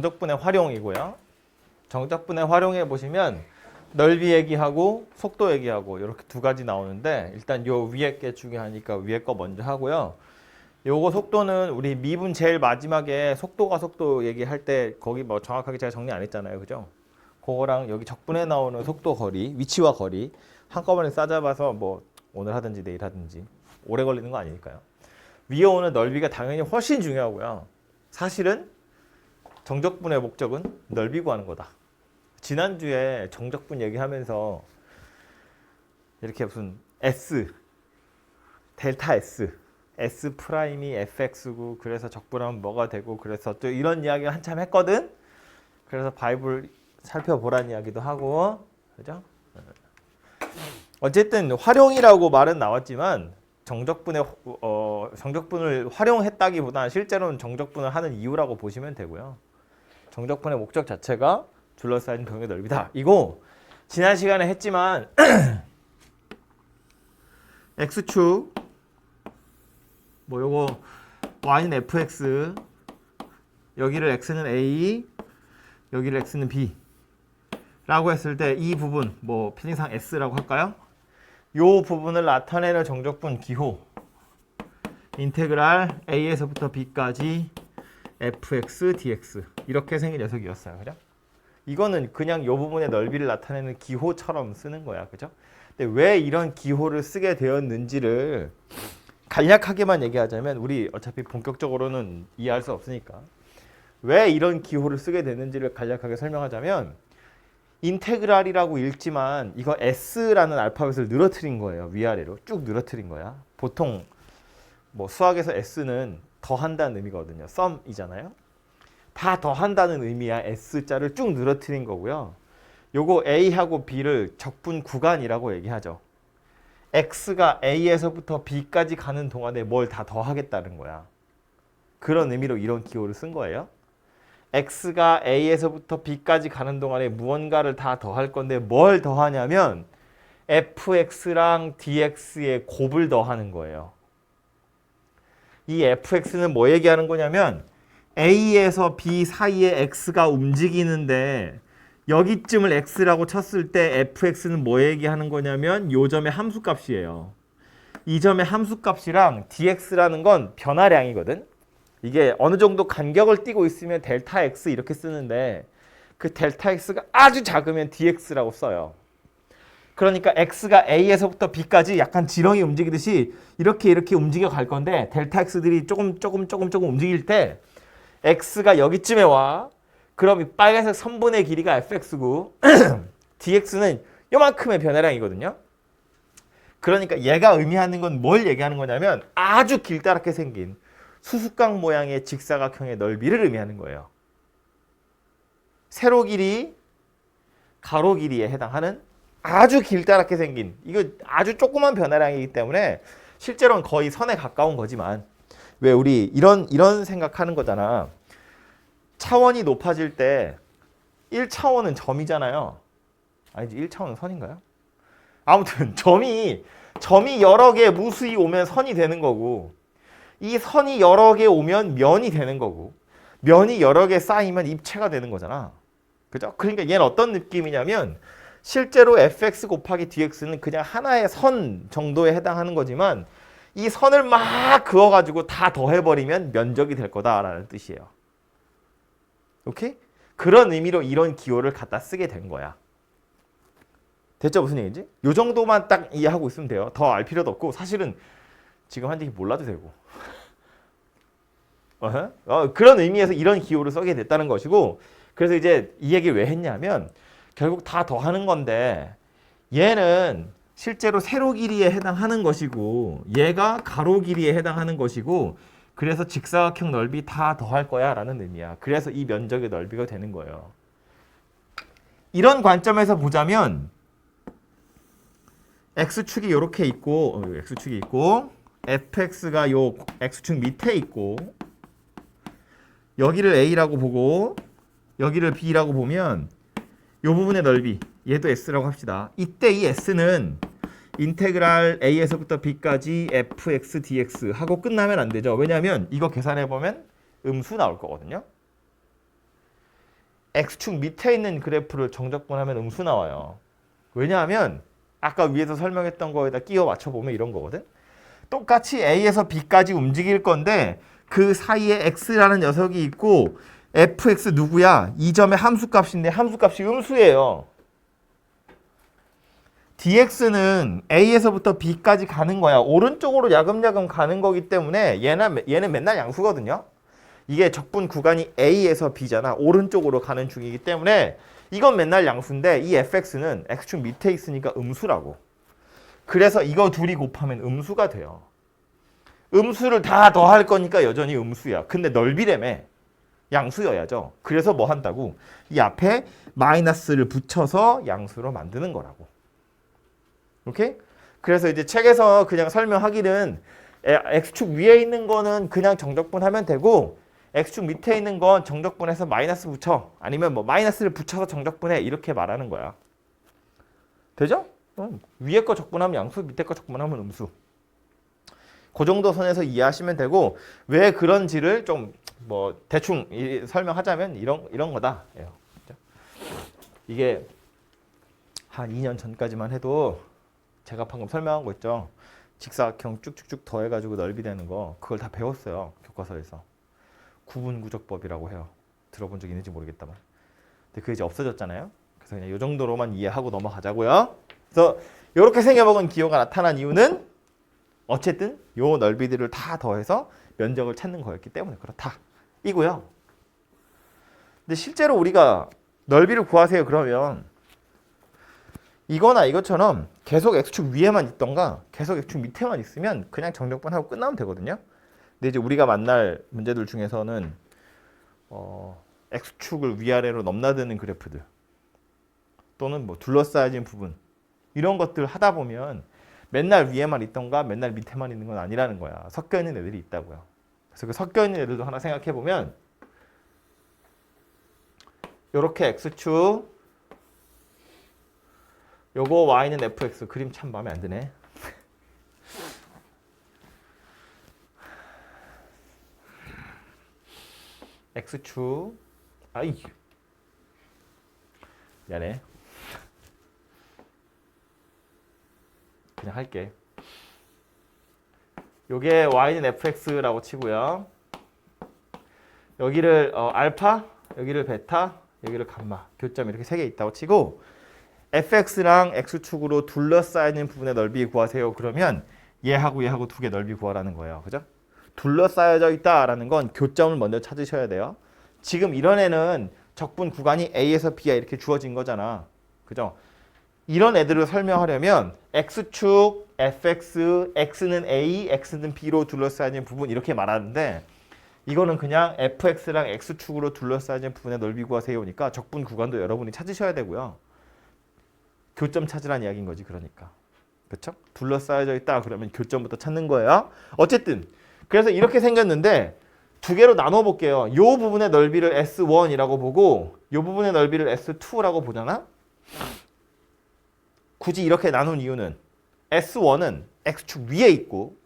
정적분의 활용이고요. 정적분의 활용해 보시면 넓이 얘기하고 속도 얘기하고 이렇게 두 가지 나오는데 일단 요 위에 게 중요하니까 위에 거 먼저 하고요. 요거 속도는 우리 미분 제일 마지막에 속도가 속도 얘기할 때 거기 뭐 정확하게 제가 정리 안 했잖아요. 그죠? 그거랑 여기 적분에 나오는 속도 거리, 위치와 거리 한꺼번에 싸잡아서 뭐 오늘 하든지 내일 하든지 오래 걸리는 거 아니니까요. 위에 오는 넓이가 당연히 훨씬 중요하고요. 사실은 정적분의 목적은 넓이 구하는 거다. 지난주에 정적분 얘기하면서 이렇게 무슨 S, 델타 S, S 프라임이 fx고 그래서 적분하면 뭐가 되고 그래서 또 이런 이야기를 한참 했거든. 그래서 바이블 살펴보라는 이야기도 하고 그죠? 어쨌든 활용이라고 말은 나왔지만 정적분을 활용했다기보다는 실제로는 정적분을 하는 이유라고 보시면 되고요. 정적분의 목적 자체가 둘러싸인 병의 넓이다. 이거 지난 시간에 했지만 x축 뭐 요거 y는 fx 여기를 x는 a 여기를 x는 b 라고 했을 때 이 부분 뭐 편의상 s라고 할까요? 요 부분을 나타내는 정적분 기호 인테그랄 a에서부터 b까지 fx dx 이렇게 생긴 녀석이었어요. 그죠? 이거는 그냥 요 부분의 넓이를 나타내는 기호처럼 쓰는 거야. 그죠? 근데 왜 이런 기호를 쓰게 되었는지를 간략하게만 얘기하자면 우리 어차피 본격적으로는 이해할 수 없으니까 왜 이런 기호를 쓰게 되는지를 간략하게 설명하자면 인테그랄이라고 읽지만 이거 S라는 알파벳을 늘어뜨린 거예요. 위아래로 쭉 늘어뜨린 거야. 보통 뭐 수학에서 S는 더한다는 의미거든요. 썸이잖아요. 다 더한다는 의미야. S자를 쭉 늘어뜨린 거고요. 요거 A하고 B를 적분 구간이라고 얘기하죠. X가 A에서부터 B까지 가는 동안에 뭘 다 더하겠다는 거야. 그런 의미로 이런 기호를 쓴 거예요. X가 A에서부터 B까지 가는 동안에 무언가를 다 더할 건데 뭘 더하냐면 fx랑 dx의 곱을 더하는 거예요. 이 fx는 뭐 얘기하는 거냐면 A에서 B 사이에 x가 움직이는데 여기쯤을 x라고 쳤을 때 fx는 뭐 얘기하는 거냐면 요 점의 함수값이에요. 이 점의 함수값이랑 dx라는 건 변화량이거든. 이게 어느 정도 간격을 띄고 있으면 델타 x 이렇게 쓰는데 그 델타 x가 아주 작으면 dx라고 써요. 그러니까 x가 a에서부터 b까지 약간 지렁이 움직이듯이 이렇게 움직여 갈 건데 델타 x들이 조금 움직일 때 x가 여기쯤에 와. 그럼 이 빨간색 선분의 길이가 fx고 dx는 요만큼의 변화량이거든요. 그러니까 얘가 의미하는 건 뭘 얘기하는 거냐면 아주 길다랗게 생긴 수수깡 모양의 직사각형의 넓이를 의미하는 거예요. 세로 길이, 가로 길이에 해당하는 아주 길다랗게 생긴 이거 아주 조그만 변화량이기 때문에 실제로는 거의 선에 가까운 거지만 왜 우리 이런 생각하는 거잖아. 차원이 높아질 때 1차원은 점이잖아요. 아니지 1차원은 선인가요? 아무튼 점이 여러 개 무수히 오면 선이 되는 거고 이 선이 여러 개 오면 면이 되는 거고 면이 여러 개 쌓이면 입체가 되는 거잖아. 그죠? 그러니까 얘는 어떤 느낌이냐면 실제로 fx 곱하기 dx는 그냥 하나의 선 정도에 해당하는 거지만 이 선을 막 그어가지고 다 더해버리면 면적이 될 거다라는 뜻이에요. 오케이? 그런 의미로 이런 기호를 갖다 쓰게 된 거야. 됐죠? 무슨 얘기인지? 요 정도만 딱 이해하고 있으면 돼요. 더 알 필요도 없고 사실은 지금 한지 몰라도 되고 그런 의미에서 이런 기호를 쓰게 됐다는 것이고 그래서 이제 이 얘기를 왜 했냐면 결국 다 더하는 건데 얘는 실제로 세로 길이에 해당하는 것이고 얘가 가로 길이에 해당하는 것이고 그래서 직사각형 넓이 다 더할 거야 라는 의미야. 그래서 이 면적의 넓이가 되는 거예요. 이런 관점에서 보자면 x축이 이렇게 있고 x축이 있고 fx가 요 x축 밑에 있고 여기를 a라고 보고 여기를 b라고 보면 이 부분의 넓이 얘도 s라고 합시다. 이때 이 s는 인테그랄 a에서부터 b까지 fx dx 하고 끝나면 안 되죠. 왜냐하면 이거 계산해보면 음수 나올 거거든요. x축 밑에 있는 그래프를 정적분하면 음수 나와요. 왜냐하면 아까 위에서 설명했던 거에다 끼워 맞춰보면 이런 거거든. 똑같이 A에서 B까지 움직일 건데 그 사이에 X라는 녀석이 있고 fx 누구야? 이 점의 함수값인데 함수값이 음수예요. dx는 A에서부터 B까지 가는 거야. 오른쪽으로 야금야금 가는 거기 때문에 얘는 맨날 양수거든요. 이게 적분 구간이 A에서 B잖아. 오른쪽으로 가는 중이기 때문에 이건 맨날 양수인데 이 fx는 x축 밑에 있으니까 음수라고. 그래서 이거 둘이 곱하면 음수가 돼요. 음수를 다 더할 거니까 여전히 음수야. 근데 넓이라며 양수여야죠. 그래서 뭐 한다고? 이 앞에 마이너스를 붙여서 양수로 만드는 거라고. 오케이? 그래서 이제 책에서 그냥 설명하기는 x축 위에 있는 거는 그냥 정적분하면 되고 x축 밑에 있는 건 정적분해서 마이너스 붙여. 아니면 뭐 마이너스를 붙여서 정적분해. 이렇게 말하는 거야. 되죠? 위에 거 적분하면 양수, 밑에 거 적분하면 음수. 그 정도 선에서 이해하시면 되고 왜 그런지를 좀 뭐 대충 설명하자면 이런 거다. 이게 한 2년 전까지만 해도 제가 방금 설명한 거 있죠. 직사각형 쭉쭉쭉 더해가지고 넓이 되는 거 그걸 다 배웠어요. 교과서에서. 구분구적법이라고 해요. 들어본 적 있는지 모르겠다만. 근데 그게 이제 없어졌잖아요. 그래서 그냥 이 정도로만 이해하고 넘어가자고요. 그래서 이렇게 생겨먹은 기호가 나타난 이유는 어쨌든 요 넓이들을 다 더해서 면적을 찾는 거였기 때문에 그렇다. 이고요. 근데 실제로 우리가 넓이를 구하세요 그러면 이거나 이것처럼 계속 x축 위에만 있던가 계속 x축 밑에만 있으면 그냥 정적분하고 끝나면 되거든요. 근데 이제 우리가 만날 문제들 중에서는 x축을 위아래로 넘나드는 그래프들 또는 뭐 둘러싸여진 부분 이런 것들 하다 보면 맨날 위에만 있던가 맨날 밑에만 있는 건 아니라는 거야. 섞여 있는 애들이 있다고요. 그래서 그 섞여 있는 애들도 하나 생각해 보면 요렇게 x축 요거 y는 fx 그림 참 마음에 안 드네. x축 아이 미안해. 그냥 할게. 요게 y는 fx라고 치고요. 여기를 알파, 여기를 베타, 여기를 감마, 교점 이렇게 세 개 있다고 치고 fx랑 x축으로 둘러싸이는 부분의 넓이 구하세요. 그러면 얘하고 두 개 넓이 구하라는 거예요. 그죠? 둘러싸여져 있다라는 건 교점을 먼저 찾으셔야 돼요. 지금 이런 애는 적분 구간이 A에서 B야 이렇게 주어진 거잖아. 그죠? 이런 애들을 설명하려면 x축, fx, x는 A, x는 B로 둘러싸여진 부분 이렇게 말하는데 이거는 그냥 fx랑 x축으로 둘러싸여진 부분의 넓이 구하세요니까 적분 구간도 여러분이 찾으셔야 되고요. 교점 찾으란 이야기인 거지 그러니까. 그렇죠? 둘러싸여져 있다 그러면 교점부터 찾는 거예요. 어쨌든 그래서 이렇게 생겼는데 두 개로 나눠 볼게요. 이 부분의 넓이를 S1이라고 보고 이 부분의 넓이를 S2라고 보잖아. 굳이 이렇게 나눈 이유는 S1은 X축 위에 있고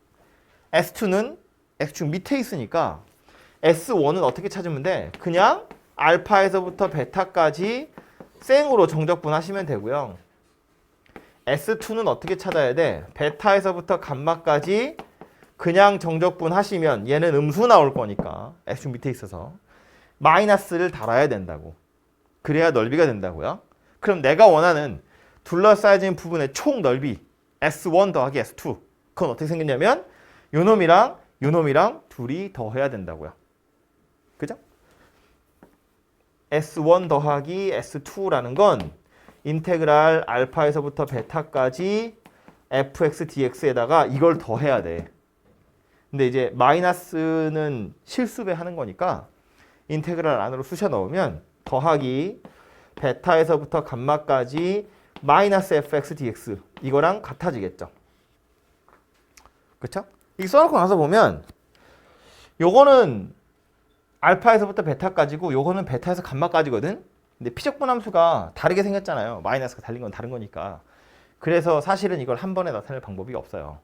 S2는 X축 밑에 있으니까 S1은 어떻게 찾으면 돼? 그냥 알파에서부터 베타까지 생으로 정적분 하시면 되고요. S2는 어떻게 찾아야 돼? 베타에서부터 감마까지 그냥 정적분 하시면 얘는 음수 나올 거니까 X축 밑에 있어서 마이너스를 달아야 된다고. 그래야 넓이가 된다고요. 그럼 내가 원하는 둘러싸여진 부분의 총 넓이 S1 더하기 S2 그건 어떻게 생겼냐면 요놈이랑 둘이 더해야 된다고요. 그죠? S1 더하기 S2라는 건 인테그랄 알파에서부터 베타까지 fx dx에다가 이걸 더해야 돼. 근데 이제 마이너스는 실수배 하는 거니까 인테그랄 안으로 쑤셔 넣으면 더하기 베타에서부터 감마까지 마이너스 fx dx 이거랑 같아지겠죠. 그쵸? 이 써놓고 나서 보면 요거는 알파에서부터 베타까지고 요거는 베타에서 감마까지거든. 근데 피적분 함수가 다르게 생겼잖아요. 마이너스가 달린 건 다른 거니까. 그래서 사실은 이걸 한 번에 나타낼 방법이 없어요.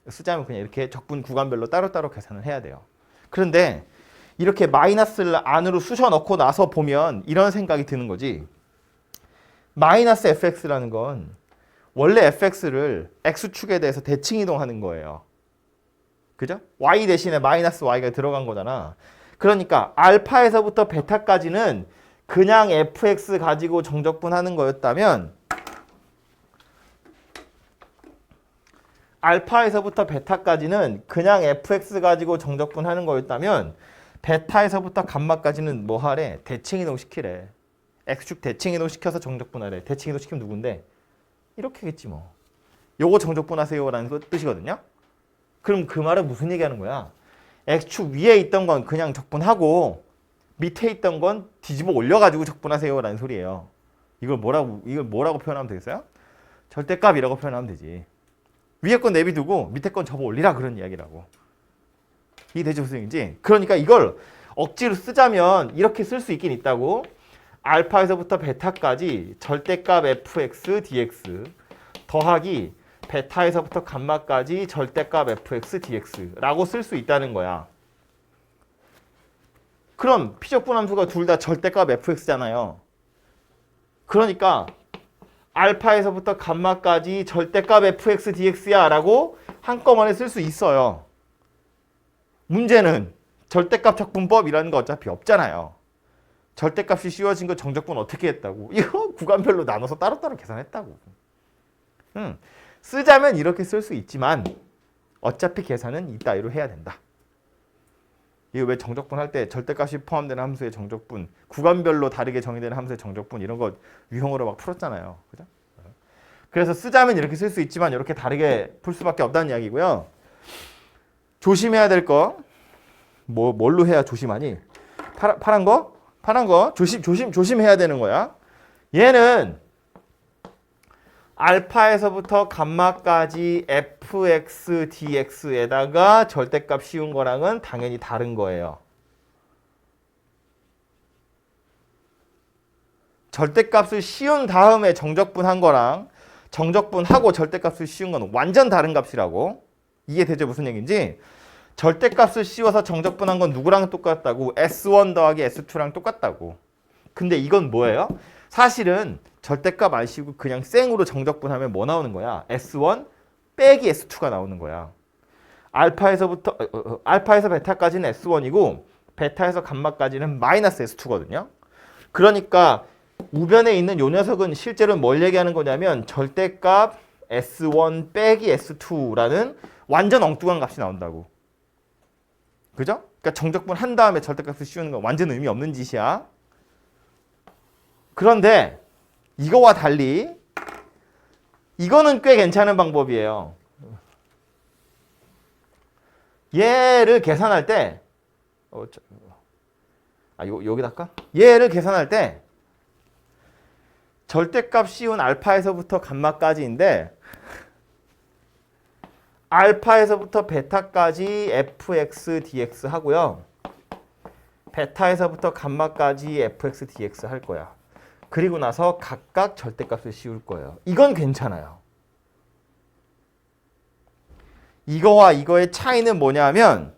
쓰자면 그냥 이렇게 적분 구간별로 따로따로 계산을 해야 돼요. 그런데 이렇게 마이너스를 안으로 쑤셔 넣고 나서 보면 이런 생각이 드는 거지. 마이너스 fx라는 건 원래 fx를 x축에 대해서 대칭 이동하는 거예요. 그죠? y 대신에 마이너스 y가 들어간 거잖아. 그러니까 알파에서부터 베타까지는 그냥 fx 가지고 정적분하는 거였다면 알파에서부터 베타까지는 그냥 fx 가지고 정적분하는 거였다면 베타에서부터 감마까지는 뭐 하래? 대칭 이동시키래. x축 대칭 이동시켜서 정적분하래. 대칭 이동시키면 누군데? 이렇게겠지 뭐. 요거 정적분하세요라는 뜻이거든요. 그럼 그 말은 무슨 얘기하는 거야? x축 위에 있던 건 그냥 적분하고 밑에 있던 건 뒤집어 올려가지고 적분하세요라는 소리예요. 이걸 뭐라고 표현하면 되겠어요? 절대값이라고 표현하면 되지. 위에 건 내비두고 밑에 건 접어 올리라 그런 이야기라고. 이게 되죠 무슨 얘기인지? 그러니까 이걸 억지로 쓰자면 이렇게 쓸 수 있긴 있다고. 알파에서부터 베타까지 절대값 fx dx 더하기 베타에서부터 감마까지 절대값 fx dx라고 쓸 수 있다는 거야. 그럼 피적분함수가 둘 다 절대값 fx잖아요. 그러니까 알파에서부터 감마까지 절대값 fx dx야 라고 한꺼번에 쓸 수 있어요. 문제는 절대값 적분법이라는 거 어차피 없잖아요. 절대값이 씌워진 거 정적분 어떻게 했다고. 이거 구간별로 나눠서 따로따로 계산했다고. 쓰자면 이렇게 쓸 수 있지만 어차피 계산은 이따위로 해야 된다. 이거 왜 정적분 할 때 절대값이 포함되는 함수의 정적분, 구간별로 다르게 정의되는 함수의 정적분 이런 거 유형으로 막 풀었잖아요. 그죠? 그래서 쓰자면 이렇게 쓸 수 있지만 이렇게 다르게 풀 수밖에 없다는 이야기고요. 조심해야 될 거, 뭘로 해야 조심하니? 파란 거 조심해야 되는 거야. 얘는 알파에서부터 감마까지 fx dx에다가 절대값 씌운 거랑은 당연히 다른 거예요. 절대값을 씌운 다음에 정적분한 거랑 정적분하고 절대값을 씌운 건 완전 다른 값이라고. 이해되죠? 무슨 얘기인지? 절대값을 씌워서 정적분한 건 누구랑 똑같다고? S1 더하기 S2랑 똑같다고. 근데 이건 뭐예요? 사실은 절대값 안 씌우고 그냥 생으로 정적분하면 뭐 나오는 거야? S1 빼기 S2가 나오는 거야. 알파에서 베타까지는 S1이고 베타에서 감마까지는 마이너스 S2거든요. 그러니까 우변에 있는 요 녀석은 실제로 뭘 얘기하는 거냐면 절대값 S1 빼기 S2라는 완전 엉뚱한 값이 나온다고. 그죠? 그러니까 정적분 한 다음에 절대값을 씌우는 건 완전 의미 없는 짓이야. 그런데 이거와 달리 이거는 꽤 괜찮은 방법이에요. 얘를 계산할 때 여기다 할까? 얘를 계산할 때 절대값 씌운 알파에서부터 감마까지인데 알파에서부터 베타까지 fx dx 하고요. 베타에서부터 감마까지 fx dx 할 거야. 그리고 나서 각각 절대값을 씌울 거예요. 이건 괜찮아요. 이거와 이거의 차이는 뭐냐면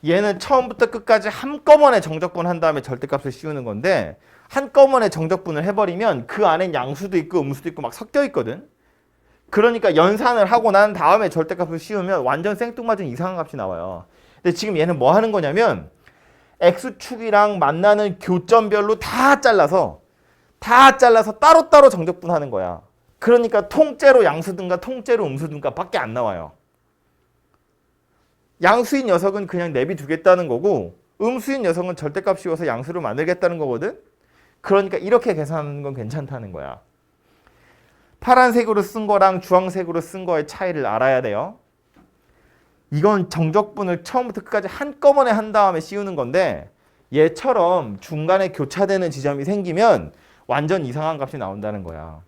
얘는 처음부터 끝까지 한꺼번에 정적분 한 다음에 절대값을 씌우는 건데 한꺼번에 정적분을 해버리면 그 안엔 양수도 있고 음수도 있고 막 섞여 있거든. 그러니까 연산을 하고 난 다음에 절대값을 씌우면 완전 생뚱맞은 이상한 값이 나와요. 근데 지금 얘는 뭐 하는 거냐면 X축이랑 만나는 교점별로 다 잘라서 따로따로 정적분하는 거야. 그러니까 통째로 양수든가 통째로 음수든가 밖에 안 나와요. 양수인 녀석은 그냥 내비두겠다는 거고 음수인 녀석은 절대값 씌워서 양수로 만들겠다는 거거든. 그러니까 이렇게 계산하는 건 괜찮다는 거야. 파란색으로 쓴 거랑 주황색으로 쓴 거의 차이를 알아야 돼요. 이건 정적분을 처음부터 끝까지 한꺼번에 한 다음에 씌우는 건데 얘처럼 중간에 교차되는 지점이 생기면 완전 이상한 값이 나온다는 거야.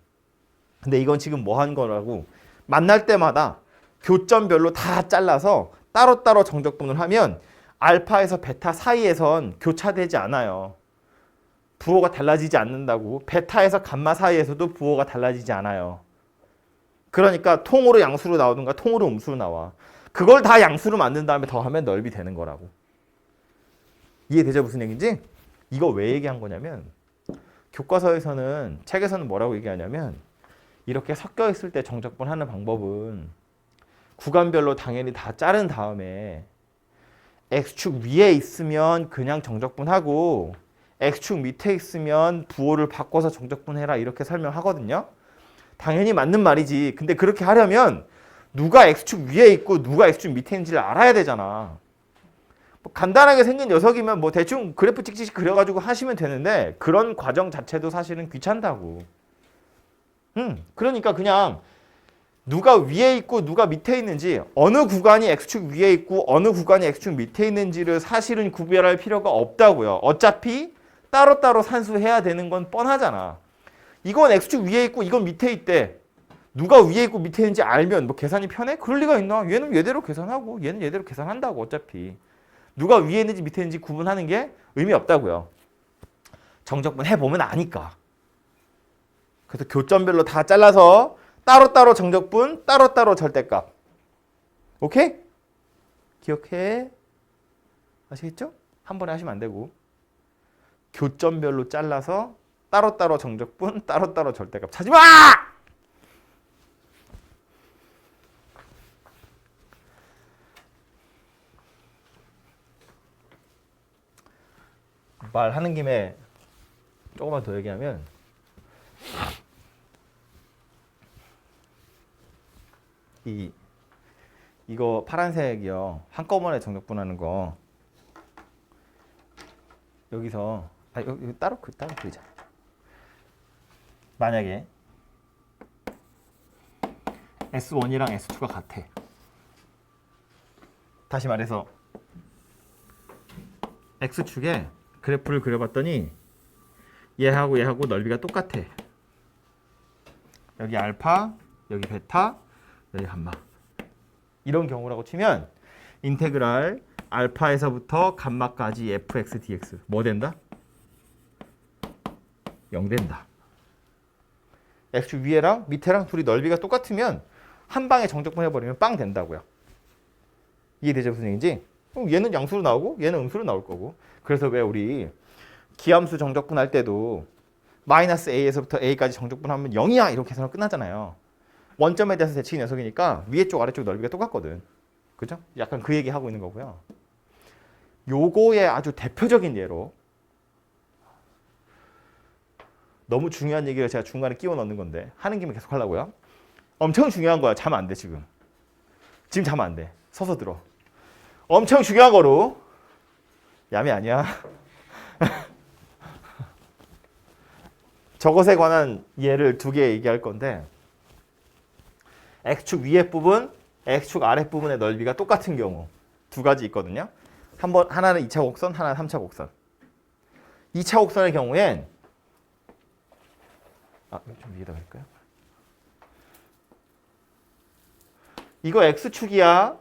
근데 이건 지금 뭐 한 거라고? 만날 때마다 교점별로 다 잘라서 따로따로 정적분을 하면 알파에서 베타 사이에선 교차되지 않아요. 부호가 달라지지 않는다고. 베타에서 감마 사이에서도 부호가 달라지지 않아요. 그러니까 통으로 양수로 나오든가 통으로 음수로 나와. 그걸 다 양수로 만든 다음에 더하면 넓이 되는 거라고. 이해되죠? 무슨 얘기인지? 이거 왜 얘기한 거냐면 교과서에서는 책에서는 뭐라고 얘기하냐면 이렇게 섞여 있을 때 정적분 하는 방법은 구간별로 당연히 다 자른 다음에 X축 위에 있으면 그냥 정적분하고 X축 밑에 있으면 부호를 바꿔서 정적분해라 이렇게 설명하거든요. 당연히 맞는 말이지. 근데 그렇게 하려면 누가 X축 위에 있고 누가 X축 밑에 있는지를 알아야 되잖아. 뭐 간단하게 생긴 녀석이면 뭐 대충 그래프 찍찍 그려가지고 하시면 되는데 그런 과정 자체도 사실은 귀찮다고. 그러니까 그냥 누가 위에 있고 누가 밑에 있는지 어느 구간이 X축 위에 있고 어느 구간이 X축 밑에 있는지를 사실은 구별할 필요가 없다고요. 어차피 따로따로 산수해야 되는 건 뻔하잖아. 이건 X축 위에 있고 이건 밑에 있대. 누가 위에 있고 밑에 있는지 알면 뭐 계산이 편해? 그럴 리가 있나? 얘는 얘대로 계산하고 얘는 얘대로 계산한다고 어차피. 누가 위에 있는지 밑에 있는지 구분하는 게 의미 없다고요. 정적분 해보면 아니까. 그래서 교점별로 다 잘라서 따로따로 정적분, 따로따로 절대값. 오케이? 기억해? 아시겠죠? 한 번에 하시면 안 되고. 교점별로 잘라서 따로따로 정적분, 따로따로 절대값. 찾지 마! 말하는 김에 조금만 더 얘기하면 이거 파란색이요. 한꺼번에 정적분하는 거 여기서 여기 따로 그리자. 만약에 S1이랑 S2가 같아. 다시 말해서 X축에 그래프를 그려봤더니 얘하고 얘하고 넓이가 똑같아. 여기 알파, 여기 베타, 여기 감마. 이런 경우라고 치면 인테그랄 알파에서부터 감마까지 fx dx 뭐 된다? 0 된다. X축 위에랑 밑에랑 둘이 넓이가 똑같으면 한 방에 정적분 해버리면 빵 된다고요. 이해되죠? 무슨 얘기인지? 얘는 양수로 나오고 얘는 음수로 나올 거고. 그래서 왜 우리 기함수 정적분 할 때도 마이너스 a에서부터 a까지 정적분하면 0이야 이렇게 해서 끝나잖아요. 원점에 대해서 대칭 녀석이니까 위에 쪽 아래쪽 넓이가 똑같거든. 그죠? 약간 그 얘기 하고 있는 거고요. 요거의 아주 대표적인 예로 너무 중요한 얘기를 제가 중간에 끼워 넣는 건데 하는 김에 계속 하려고요. 엄청 중요한 거야. 자면 안 돼 지금. 지금 자면 안 돼. 서서 들어. 엄청 중요한 거로 야매 아니야. 저것에 관한 예를 2개 얘기할 건데 X축 위에 부분, X축 아래 부분의 넓이가 똑같은 경우 2가지 있거든요. 하나는 2차 곡선, 하나는 3차 곡선. 2차 곡선의 경우엔 좀 위에다 할까요? 이거 X축이야.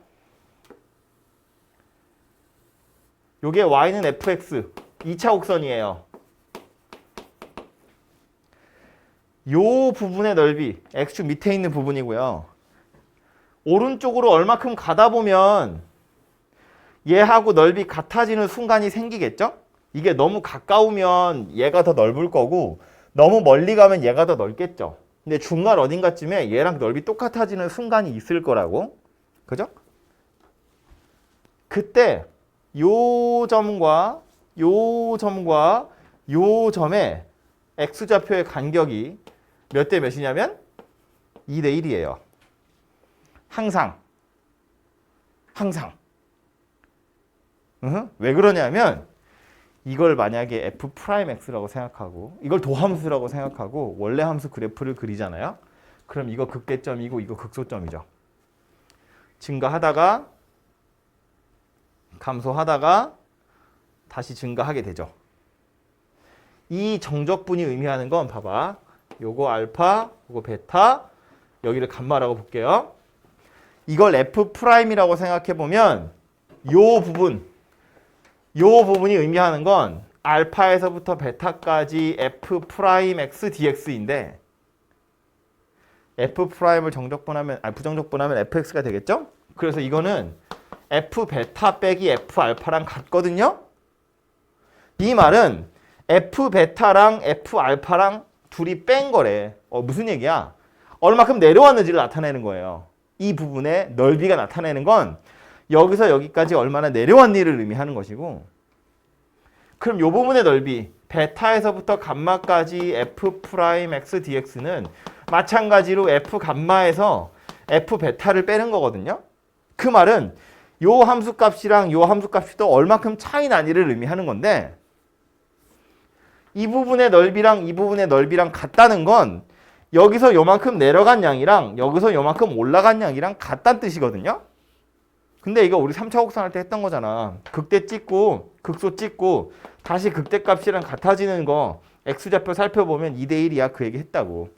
요게 Y는 fx 2차 곡선이에요. 요 부분의 넓이 X축 밑에 있는 부분이고요. 오른쪽으로 얼마큼 가다 보면 얘하고 넓이 같아지는 순간이 생기겠죠? 이게 너무 가까우면 얘가 더 넓을 거고 너무 멀리 가면 얘가 더 넓겠죠. 근데 중간 어딘가쯤에 얘랑 넓이 똑같아지는 순간이 있을 거라고. 그죠? 그때 요 점과 요 점과 요 점의 X좌표의 간격이 몇 대 몇이냐면 2대 1이에요. 항상. 왜 그러냐면 이걸 만약에 f'x라고 생각하고 이걸 도함수라고 생각하고 원래 함수 그래프를 그리잖아요. 그럼 이거 극대점이고 이거 극소점이죠. 증가하다가 감소하다가 다시 증가하게 되죠. 이 정적분이 의미하는 건 봐봐. 요거 알파, 요거 베타, 여기를 감마라고 볼게요. 이걸 F'이라고 생각해 보면 요 부분이 의미하는 건 알파에서부터 베타까지 F'X dx인데 F'을 정적분하면 부정적분하면 fx가 되겠죠? 그래서 이거는 F 베타 빼기 F 알파랑 같거든요. 이 말은 F 베타랑 F 알파랑 둘이 뺀 거래. 무슨 얘기야? 얼마큼 내려왔는지를 나타내는 거예요. 이 부분의 넓이가 나타내는 건 여기서 여기까지 얼마나 내려왔니를 의미하는 것이고, 그럼 이 부분의 넓이 베타에서부터 감마까지 f 프라임 x dx는 마찬가지로 f 감마에서 f 베타를 빼는 거거든요. 그 말은 요 함수값이랑 요 함수값이 또 얼마큼 차이 나니를 의미하는 건데, 이 부분의 넓이랑 이 부분의 넓이랑 같다는 건 여기서 요만큼 내려간 양이랑 여기서 요만큼 올라간 양이랑 같다는 뜻이거든요. 근데 이거 우리 3차 곡선 할 때 했던 거잖아. 극대 찍고 극소 찍고 다시 극대값이랑 같아지는 거 x좌표 살펴보면 2대 1이야. 그 얘기 했다고.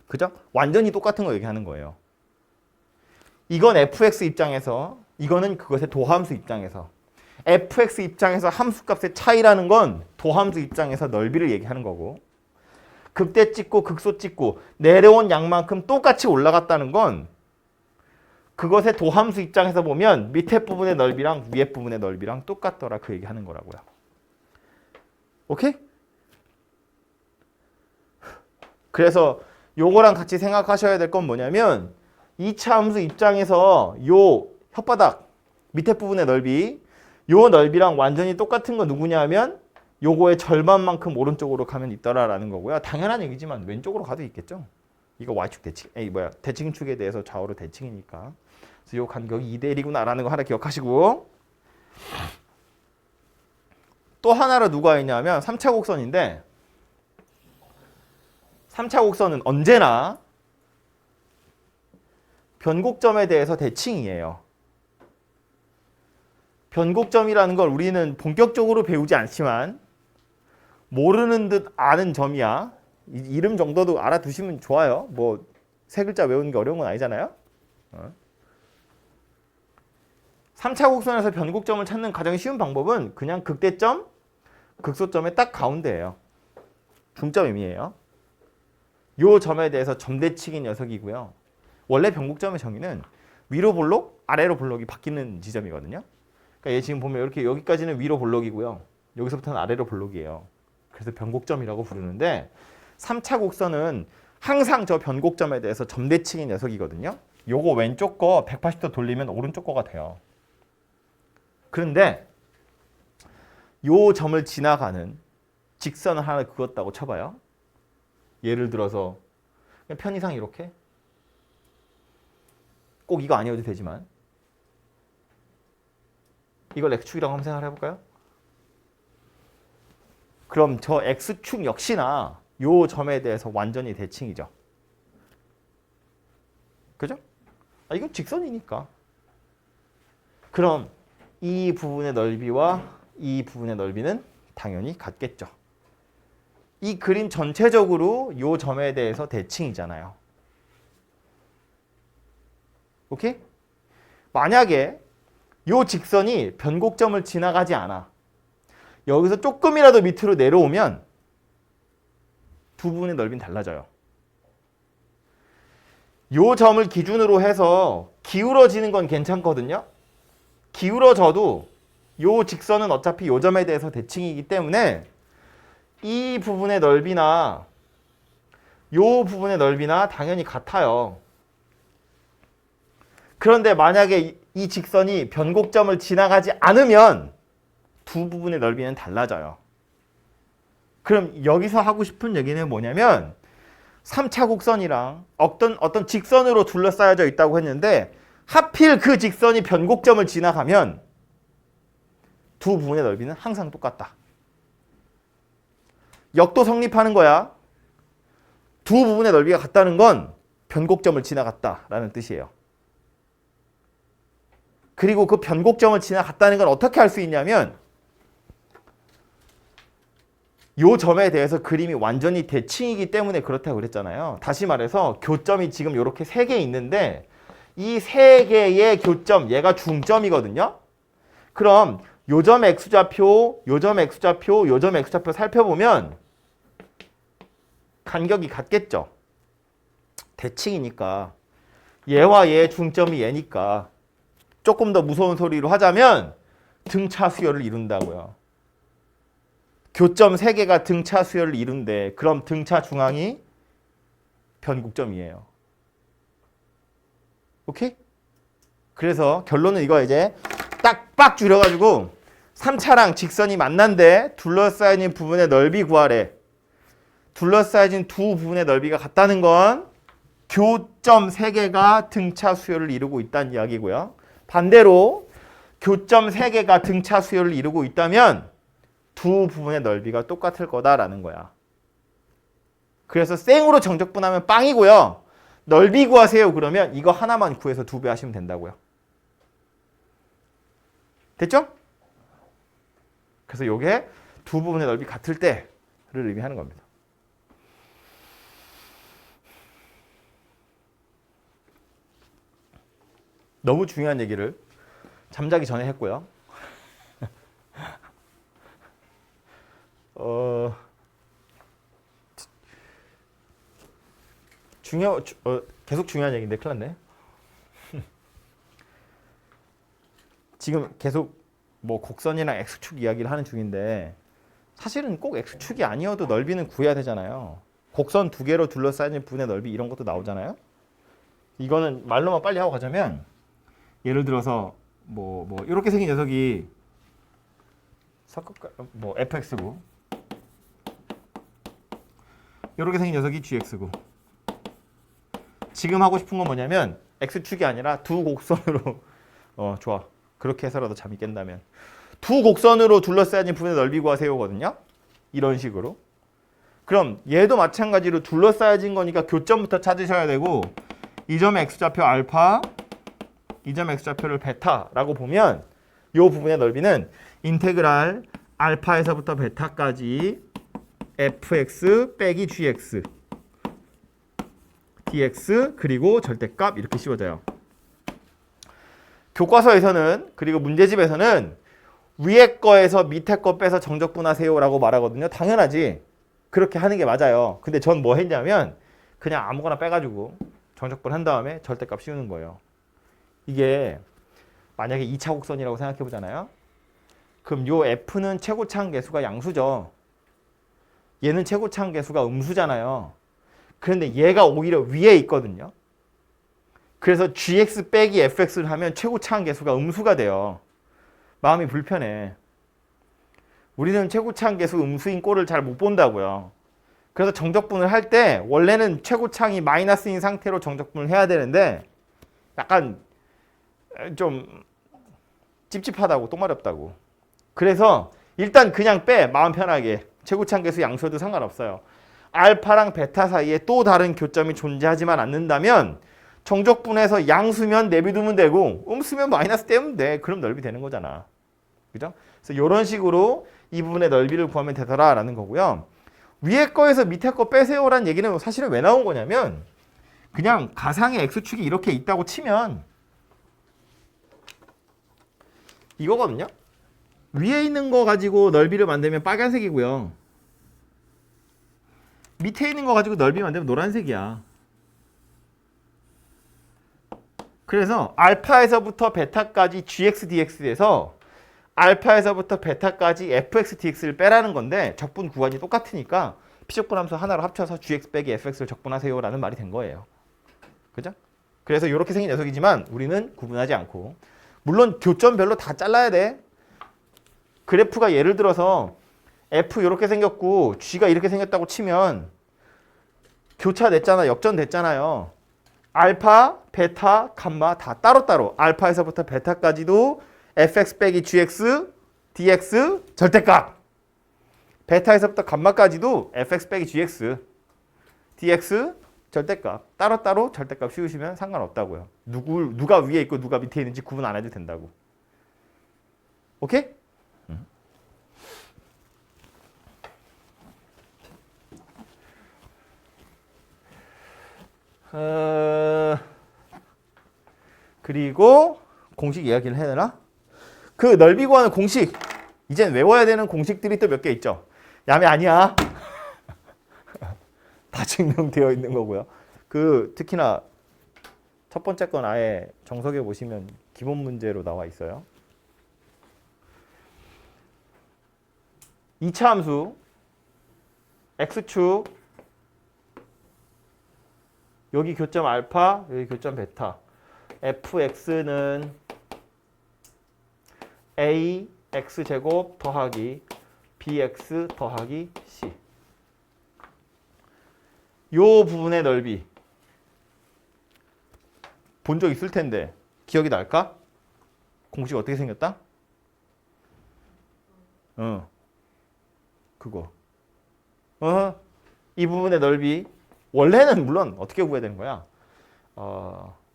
그죠? 완전히 똑같은 거 얘기하는 거예요. 이건 fx 입장에서, 이거는 그것의 도함수 입장에서. fx 입장에서 함수값의 차이라는 건 도함수 입장에서 넓이를 얘기하는 거고, 극대 찍고 극소 찍고 내려온 양만큼 똑같이 올라갔다는 건 그것의 도함수 입장에서 보면 밑에 부분의 넓이랑 위에 부분의 넓이랑 똑같더라. 그 얘기하는 거라고요. 오케이? 그래서 요거랑 같이 생각하셔야 될 건 뭐냐면 2차 함수 입장에서 요 혓바닥 밑에 부분의 넓이, 요 넓이랑 완전히 똑같은 거 누구냐 하면 요거의 절반만큼 오른쪽으로 가면 있더라라는 거고요. 당연한 얘기지만 왼쪽으로 가도 있겠죠. 이거 y축 대칭, 대칭축에 대해서 좌우로 대칭이니까. 그래서 요 간격이 2대 1이구나라는 거 하나 기억하시고, 또 하나로 누가 있냐면 3차 곡선인데, 3차 곡선은 언제나 변곡점에 대해서 대칭이에요. 변곡점이라는 걸 우리는 본격적으로 배우지 않지만 모르는 듯 아는 점이야. 이름 정도도 알아두시면 좋아요. 뭐 세 글자 외우는 게 어려운 건 아니잖아요. 3차 곡선에서 변곡점을 찾는 가장 쉬운 방법은 그냥 극대점, 극소점의 딱 가운데예요. 중점 의미예요. 요 점에 대해서 점대칭인 녀석이고요. 원래 변곡점의 정의는 위로 볼록, 아래로 볼록이 바뀌는 지점이거든요. 그러니까 얘 지금 보면 이렇게 여기까지는 위로 볼록이고요. 여기서부터는 아래로 볼록이에요. 그래서 변곡점이라고 부르는데 3차 곡선은 항상 저 변곡점에 대해서 점대칭인 녀석이거든요. 요거 왼쪽 거 180도 돌리면 오른쪽 거가 돼요. 그런데 요 점을 지나가는 직선을 하나 그었다고 쳐봐요. 예를 들어서 그냥 편의상 이렇게, 꼭 이거 아니어도 되지만 이걸 x축이라고 한번 생각을 해볼까요? 그럼 저 x축 역시나 요 점에 대해서 완전히 대칭이죠. 그죠? 이건 직선이니까. 그럼 이 부분의 넓이와 이 부분의 넓이는 당연히 같겠죠. 이 그림 전체적으로 요 점에 대해서 대칭이잖아요. 오케이? 만약에 요 직선이 변곡점을 지나가지 않아. 여기서 조금이라도 밑으로 내려오면 두 부분의 넓이는 달라져요. 요 점을 기준으로 해서 기울어지는 건 괜찮거든요. 기울어져도 요 직선은 어차피 요 점에 대해서 대칭이기 때문에 이 부분의 넓이나 요 부분의 넓이나 당연히 같아요. 그런데 만약에 이 직선이 변곡점을 지나가지 않으면 두 부분의 넓이는 달라져요. 그럼 여기서 하고 싶은 얘기는 뭐냐면 3차 곡선이랑 어떤 직선으로 둘러싸여져 있다고 했는데 하필 그 직선이 변곡점을 지나가면 두 부분의 넓이는 항상 똑같다. 역도 성립하는 거야. 두 부분의 넓이가 같다는 건 변곡점을 지나갔다라는 뜻이에요. 그리고 그 변곡점을 지나갔다는 건 어떻게 할 수 있냐면 요 점에 대해서 그림이 완전히 대칭이기 때문에 그렇다고 그랬잖아요. 다시 말해서 교점이 지금 이렇게 3개 있는데 이 3개의 교점, 얘가 중점이거든요. 그럼 요 점 x좌표, 요 점 x좌표, 요 점 x좌표 살펴보면 간격이 같겠죠. 대칭이니까. 얘와 얘의 중점이 얘니까. 조금 더 무서운 소리로 하자면 등차 수열을 이룬다고요. 교점 3개가 등차 수열을 이룬대. 그럼 등차 중앙이 변곡점이에요. 오케이? 그래서 결론은 이거 이제 딱 빡 줄여가지고 3차랑 직선이 만난데 둘러싸여진 부분의 넓이 구하래. 둘러싸여진 두 부분의 넓이가 같다는 건 교점 3개가 등차 수열을 이루고 있다는 이야기고요. 반대로 교점 3개가 등차 수열을 이루고 있다면 두 부분의 넓이가 똑같을 거다라는 거야. 그래서 쌩으로 정적분하면 빵이고요. 넓이 구하세요 그러면 이거 하나만 구해서 2배 하시면 된다고요. 됐죠? 그래서 이게 두 부분의 넓이 같을 때를 의미하는 겁니다. 너무 중요한 얘기를 잠자기 전에 했고요. 계속 중요한 얘기인데 큰일 났네. 지금 계속 뭐 곡선이랑 X축 이야기를 하는 중인데 사실은 꼭 X축이 아니어도 넓이는 구해야 되잖아요. 곡선 2개로 둘러싸인 부분의 넓이 이런 것도 나오잖아요. 이거는 말로만 빨리 하고 가자면 예를 들어서 뭐 이렇게 생긴 녀석이 뭐 fx고 이렇게 생긴 녀석이 gx고 지금 하고 싶은 건 뭐냐면 x축이 아니라 두 곡선으로 좋아. 그렇게 해서라도 잠이 깬다면 두 곡선으로 둘러싸인 부분의 넓이 구하세요거든요. 이런 식으로. 그럼 얘도 마찬가지로 둘러싸여진 거니까 교점부터 찾으셔야 되고 이 점의 x좌표 알파, 이 점의 x좌표를 베타라고 보면 이 부분의 넓이는 인테그랄 알파에서부터 베타까지 fx 빼기 gx dx 그리고 절대값 이렇게 씌워져요. 교과서에서는 그리고 문제집에서는 위에 거에서 밑에 거 빼서 정적분하세요 라고 말하거든요. 당연하지. 그렇게 하는 게 맞아요. 근데 전 뭐 했냐면 그냥 아무거나 빼가지고 정적분 한 다음에 절대값 씌우는 거예요. 이게 만약에 2차 곡선이라고 생각해 보잖아요. 그럼 요 f는 최고차항 계수가 양수죠. 얘는 최고차항 계수가 음수잖아요. 그런데 얘가 오히려 위에 있거든요. 그래서 gx 빼기 fx를 하면 최고차항 계수가 음수가 돼요. 마음이 불편해. 우리는 최고차항 계수 음수인 꼴을 잘 못 본다고요. 그래서 정적분을 할 때 원래는 최고차항이 마이너스인 상태로 정적분을 해야 되는데 약간 좀 찝찝하다고 똥마렵다고. 그래서 일단 그냥 빼. 마음 편하게. 최고차항 계수 양수여도 상관없어요. 알파랑 베타 사이에 또 다른 교점이 존재하지만 않는다면 정적분해서 양수면 내비두면 되고 음수면 마이너스 떼면 돼. 그럼 넓이 되는 거잖아. 그죠? 그래서 이런 식으로 이 부분의 넓이를 구하면 되더라라는 거고요. 위에 거에서 밑에 거 빼세요라는 얘기는 사실은 왜 나온 거냐면 그냥 가상의 x축이 이렇게 있다고 치면 이거거든요. 위에 있는 거 가지고 넓이를 만들면 빨간색이고요. 밑에 있는 거 가지고 넓이 만들면 노란색이야. 그래서 알파에서부터 베타까지 gx dx에서 알파에서부터 베타까지 fx dx를 빼라는 건데 적분 구간이 똑같으니까 피적분 함수 하나로 합쳐서 gx 빼기 fx를 적분하세요 라는 말이 된 거예요. 그죠? 그래서 이렇게 생긴 녀석이지만 우리는 구분하지 않고 물론 교점별로 다 잘라야 돼. 그래프가 예를 들어서 f 이렇게 생겼고 g가 이렇게 생겼다고 치면 교차됐잖아. 역전됐잖아요. 알파, 베타, 감마 다 따로따로 알파에서부터 베타까지도 fx 빼기 gx, dx 절대값. 베타에서부터 감마까지도 fx 빼기 gx, dx 절대값. 따로따로 절대값 씌우시면 상관없다고요. 누가 위에 있고 누가 밑에 있는지 구분 안 해도 된다고. 오케이? 그리고 공식 이야기를 해야 되나? 그 넓이 구하는 공식 이젠 외워야 되는 공식들이 또 몇 개 있죠. 야매 아니야. 다 증명되어 있는 거고요. 그 특히나 첫 번째 건 아예 정석에 보시면 기본 문제로 나와 있어요. 2차 함수 x축 여기 교점 알파 여기 교점 베타 fx는 a x제곱 더하기 bx 더하기 c 요 부분의 넓이 본 적 있을 텐데 기억이 날까? 공식 어떻게 생겼다? 그거 이 부분의 넓이 원래는 물론 어떻게 구해야 되는 거야?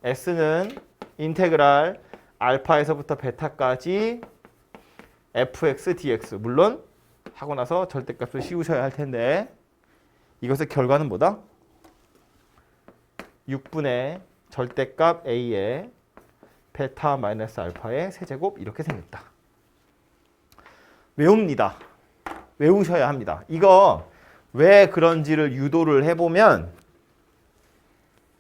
s는 인테그랄 알파에서부터 베타까지 fx dx 물론 하고 나서 절대값을 씌우셔야 할 텐데 이것의 결과는 뭐다? 6분의 절대값 a의 베타 마이너스 알파의 세제곱 이렇게 생겼다. 외웁니다. 외우셔야 합니다. 이거 왜 그런지를 유도를 해보면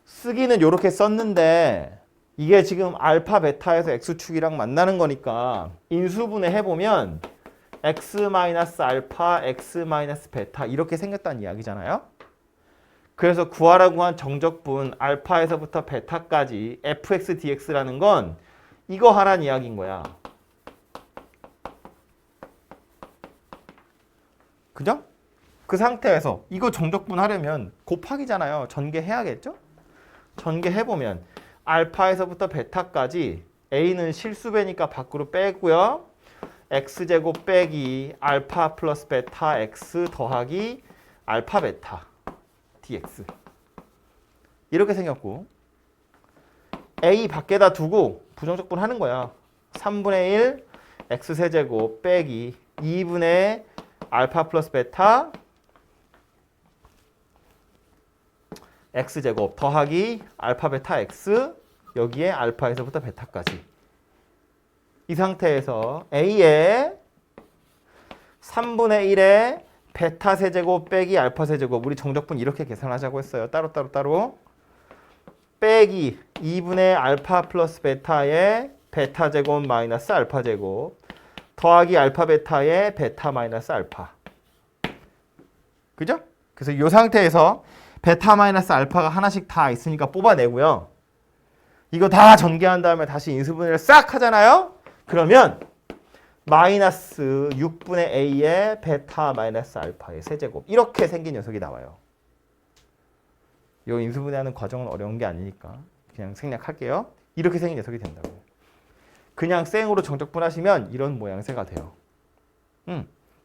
쓰기는 이렇게 썼는데 이게 지금 알파 베타에서 x축이랑 만나는 거니까 인수분해 해보면 x 마이너스 알파, x 마이너스 베타 이렇게 생겼다는 이야기잖아요. 그래서 구하라고 한 정적분 알파에서부터 베타까지 fx dx라는 건 이거 하라는 이야기인 거야. 그죠? 그 상태에서 이거 정적분 하려면 곱하기잖아요. 전개해야겠죠? 전개해보면 알파에서부터 베타까지 a는 실수배니까 밖으로 빼고요. x제곱 빼기 알파 플러스 베타 x 더하기 알파 베타 dx 이렇게 생겼고 a 밖에다 두고 부정적분 하는 거야. 3분의 1 x세제곱 빼기 2분의 알파 플러스 베타 x제곱 더하기 알파 베타 x 여기에 알파에서부터 베타까지 이 상태에서 a의 3분의 1의 베타 세제곱 빼기 알파 세제곱 우리 정적분 이렇게 계산하자고 했어요. 따로 빼기 2분의 알파 플러스 베타의 베타 제곱 마이너스 알파 제곱 더하기 알파 베타의 베타 마이너스 알파 그죠? 그래서 이 상태에서 베타 마이너스 알파가 하나씩 다 있으니까 뽑아내고요. 이거 다 전개한 다음에 다시 인수분해를 싹 하잖아요. 그러면 마이너스 6분의 a의 베타 마이너스 알파의 세제곱 이렇게 생긴 녀석이 나와요. 이 인수분해하는 과정은 어려운 게 아니니까 그냥 생략할게요. 이렇게 생긴 녀석이 된다고. 그냥 생으로 정적분 하시면 이런 모양새가 돼요.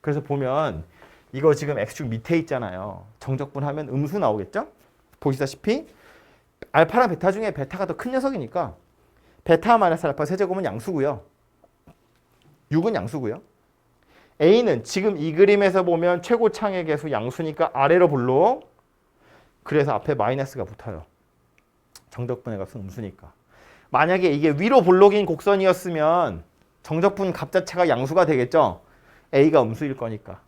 그래서 보면 이거 지금 x축 밑에 있잖아요. 정적분 하면 음수 나오겠죠? 보시다시피 알파랑 베타 중에 베타가 더 큰 녀석이니까 베타 마이너스 알파 세제곱은 양수고요. 6은 양수고요. a는 지금 이 그림에서 보면 최고창의 개수 양수니까 아래로 볼록 그래서 앞에 마이너스가 붙어요. 정적분의 값은 음수니까. 만약에 이게 위로 볼록인 곡선이었으면 정적분 값 자체가 양수가 되겠죠. a가 음수일 거니까.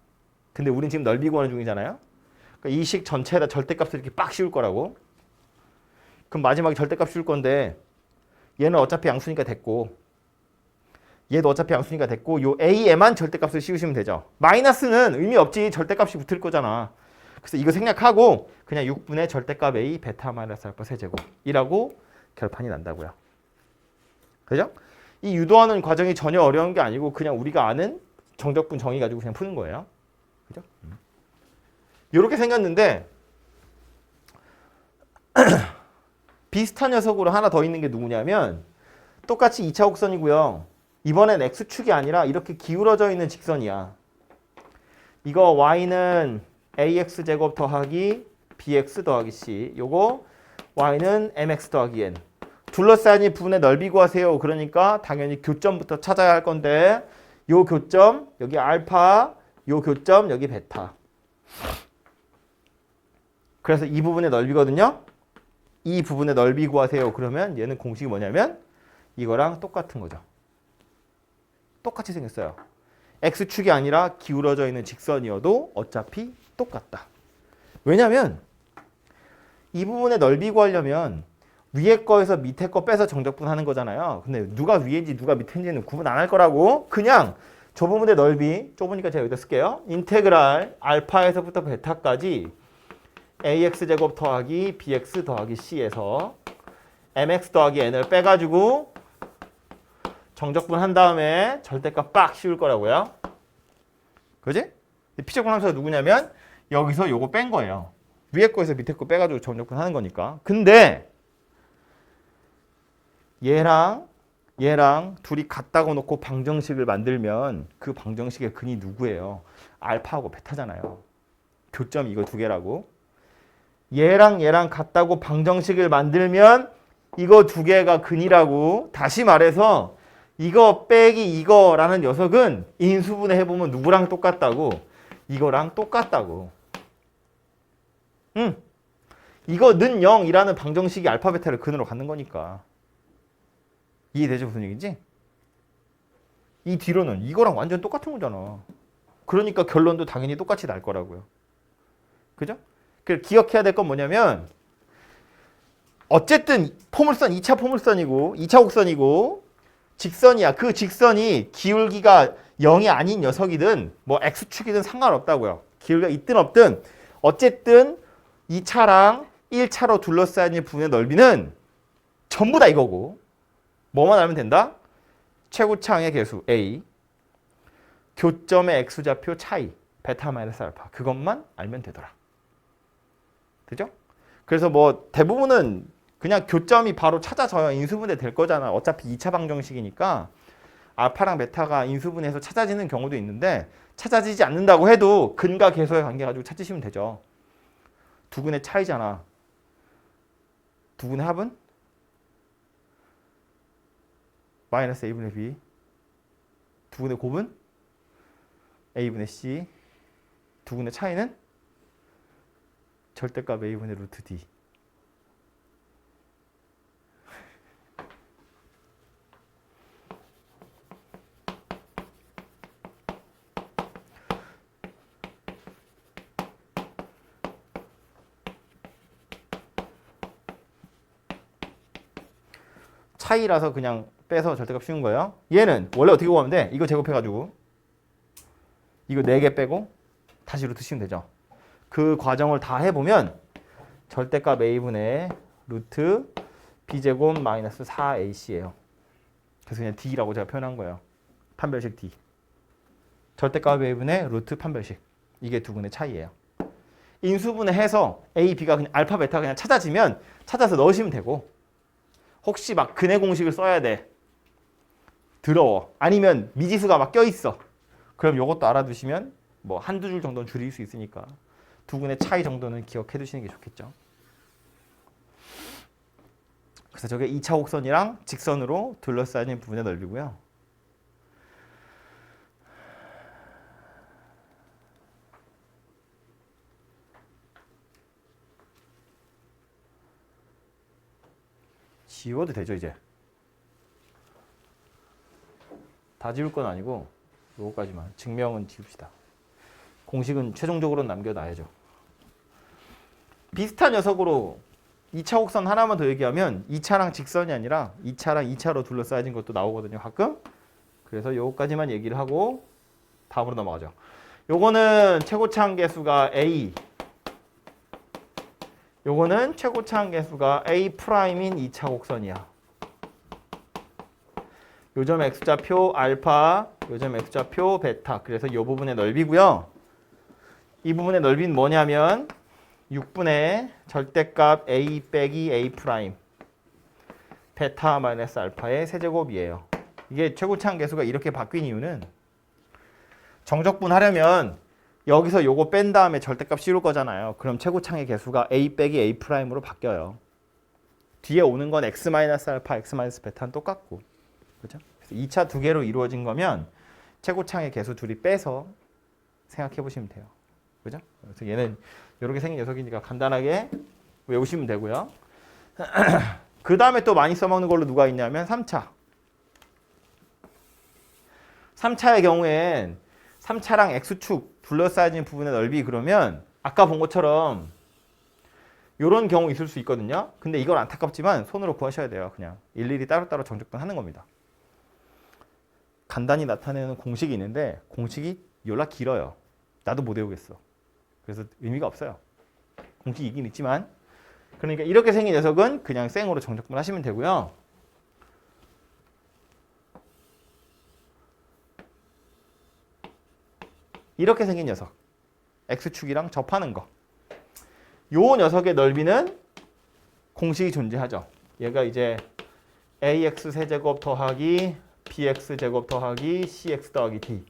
근데 우린 지금 넓이 구하는 중이잖아요. 그러니까 이 식 전체에다 절대값을 이렇게 빡 씌울 거라고. 그럼 마지막에 절대값 씌울 건데 얘는 어차피 양수니까 됐고 얘도 어차피 양수니까 됐고 요 a에만 절대값을 씌우시면 되죠. 마이너스는 의미 없지. 절대값이 붙을 거잖아. 그래서 이거 생략하고 그냥 6분의 절대값 a 베타 마이너스 알파 세제곱이라고 결판이 난다고요. 그죠? 이 유도하는 과정이 전혀 어려운 게 아니고 그냥 우리가 아는 정적분 정의 가지고 그냥 푸는 거예요. 그죠? 이렇게 생겼는데 비슷한 녀석으로 하나 더 있는 게 누구냐면 똑같이 2차 곡선이고요. 이번엔 x축이 아니라 이렇게 기울어져 있는 직선이야. 이거 y는 ax제곱 더하기 bx 더하기 c 요거 y는 mx 더하기 n 둘러싸인 이 부분의 넓이 구하세요. 그러니까 당연히 교점부터 찾아야 할 건데 요 교점 여기 알파 요 교점 여기 베타 그래서 이 부분의 넓이거든요. 이 부분의 넓이 구하세요. 그러면 얘는 공식이 뭐냐면 이거랑 똑같은 거죠. 똑같이 생겼어요. x축이 아니라 기울어져 있는 직선이어도 어차피 똑같다. 왜냐면 이 부분의 넓이 구하려면 위에 거에서 밑에 거 빼서 정적분 하는 거잖아요. 근데 누가 위인지 누가 밑인지는 구분 안 할 거라고. 그냥 저 부분의 넓이 좁으니까 제가 여기다 쓸게요. 인테그랄 알파에서부터 베타까지 ax제곱 더하기 bx 더하기 c에서 mx 더하기 n을 빼가지고 정적분 한 다음에 절대값 빡 씌울 거라고요. 그지? 피적분 함수가 누구냐면 여기서 요거 뺀 거예요. 위에 거에서 밑에 거 빼가지고 정적분 하는 거니까. 근데 얘랑 둘이 같다고 놓고 방정식을 만들면 그 방정식의 근이 누구예요? 알파하고 베타잖아요. 교점이 이거 두 개라고. 얘랑 같다고 방정식을 만들면 이거 두 개가 근이라고. 다시 말해서 이거 빼기 이거라는 녀석은 인수분해 해보면 누구랑 똑같다고? 이거랑 똑같다고. 이거 는 0이라는 방정식이 알파 베타를 근으로 갖는 거니까. 이해되죠? 무슨 얘기인지? 이 뒤로는 이거랑 완전 똑같은 거잖아. 그러니까 결론도 당연히 똑같이 날 거라고요. 그죠? 그래서 기억해야 될 건 뭐냐면 어쨌든 포물선 2차 포물선이고 2차 곡선이고 직선이야. 그 직선이 기울기가 0이 아닌 녀석이든 뭐 X축이든 상관없다고요. 기울기가 있든 없든 어쨌든 2차랑 1차로 둘러싸인 부분의 넓이는 전부 다 이거고 뭐만 알면 된다? 최고차항의 개수 A, 교점의 X좌표 차이 베타 마이너스 알파 그것만 알면 되더라. 그죠? 그래서 뭐 대부분은 그냥 교점이 바로 찾아져야 인수분해 될 거잖아. 어차피 2차 방정식이니까 알파랑 베타가 인수분해해서 찾아지는 경우도 있는데 찾아지지 않는다고 해도 근과 계수의 관계 가지고 찾으시면 되죠. 두 근의 차이잖아. 두 근의 합은? 마이너스 a분의 b. 두 근의 곱은? a분의 c. 두 근의 차이는? 절대값 a분의 루트 d. 차이라서 그냥 빼서 절대값 씌운 거예요. 얘는 원래 어떻게 구하면 돼? 이거 제곱해가지고 이거 4개 빼고 다시 루트 씌우면 되죠. 그 과정을 다 해보면 절대값 a분의 루트 b제곱 마이너스 4ac예요. 그래서 그냥 d라고 제가 표현한 거예요. 판별식 d. 절대값 a분의 루트 판별식. 이게 두 근의 차이예요. 인수분해해서 a, b가 그냥 알파, 베타 그냥 찾아지면 찾아서 넣으시면 되고 혹시 막 근의 공식을 써야 돼. 더러워. 아니면 미지수가 막 껴있어. 그럼 이것도 알아두시면 뭐 한두 줄 정도는 줄일 수 있으니까 두 근의 차이 정도는 기억해 두시는 게 좋겠죠. 그래서 저게 2차 곡선이랑 직선으로 둘러싸인 부분의 넓이고요. 지워도 되죠 이제. 다 지울 건 아니고 요거까지만. 증명은 지웁시다. 공식은 최종적으로 남겨놔야죠. 비슷한 녀석으로 2차 곡선 하나만 더 얘기하면 2차랑 직선이 아니라 2차랑 2차로 둘러싸여진 것도 나오거든요 가끔. 그래서 요거까지만 얘기를 하고 다음으로 넘어가죠. 요거는 최고차항 개수가 A, 요거는 최고차항 개수가 A''인 2차 곡선이야. 요점 X좌표 알파, 요점 X좌표 베타. 그래서 이 부분의 넓이고요. 이 부분의 넓이는 뭐냐면 6분의 절대값 A 빼기 A' 베타 마이너스 알파의 세제곱이에요. 이게 최고차항 개수가 이렇게 바뀐 이유는 정적분 하려면 여기서 요거 뺀 다음에 절대값 씌울 거잖아요. 그럼 최고차항의 개수가 A 빼기 A'로 바뀌어요. 뒤에 오는 건 X 마이너스 알파, X 마이너스 베타는 똑같고. 그죠? 그래서 2차 두 개로 이루어진 거면 최고차항의 개수 둘이 빼서 생각해 보시면 돼요. 그죠? 그래서 얘는 이렇게 생긴 녀석이니까 간단하게 외우시면 되고요. 그 다음에 또 많이 써먹는 걸로 누가 있냐면 3차. 3차의 경우엔 3차랑 X축 둘러싸여진 부분의 넓이 그러면 아까 본 것처럼 이런 경우 있을 수 있거든요. 근데 이건 안타깝지만 손으로 구하셔야 돼요. 그냥 일일이 따로따로 정적분 하는 겁니다. 간단히 나타내는 공식이 있는데 공식이 연락 길어요. 나도 못 외우겠어. 그래서 의미가 없어요. 공식이 있긴 있지만. 그러니까 이렇게 생긴 녀석은 그냥 생으로 정적분 하시면 되고요. 이렇게 생긴 녀석. x축이랑 접하는 거. 요 녀석의 넓이는 공식이 존재하죠. 얘가 이제 ax 세제곱 더하기 bx 제곱 더하기 cx 더하기 d.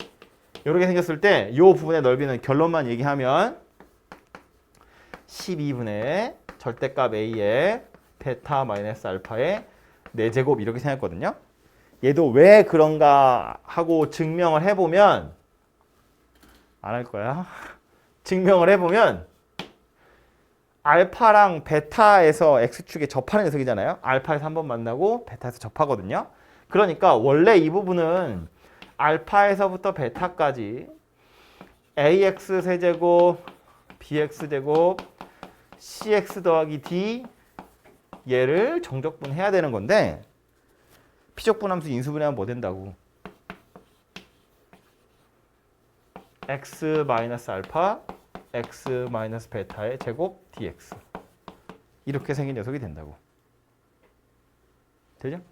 이렇게 생겼을 때 요 부분의 넓이는 결론만 얘기하면 12분의 절대값 a의 베타 마이너스 알파의 4제곱 이렇게 생겼거든요. 얘도 왜 그런가 하고 증명을 해보면 안 할 거야. 증명을 해보면 알파랑 베타에서 x축에 접하는 녀석이잖아요. 알파에서 한번 만나고 베타에서 접하거든요. 그러니까 원래 이 부분은 알파에서부터 베타까지 ax 세제곱 bx 제곱 cx 더하기 d 얘를 정적분 해야 되는 건데 피적분함수 인수분해하면 뭐 된다고? x 마이너스 알파 x 마이너스 베타의 제곱 dx 이렇게 생긴 녀석이 된다고. 되죠?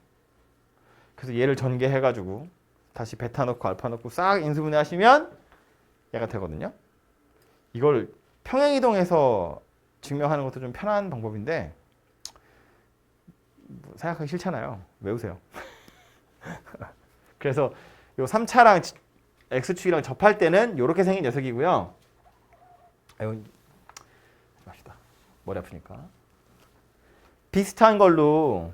그래서 얘를 전개해가지고 다시 베타 넣고 알파 넣고 싹 인수분해 하시면 얘가 되거든요. 이걸 평행이동해서 증명하는 것도 좀 편한 방법인데 뭐 생각하기 싫잖아요. 외우세요. 그래서 요 3차랑 x축이랑 접할 때는 이렇게 생긴 녀석이고요. 아유, 맙시다. 머리 아프니까. 비슷한 걸로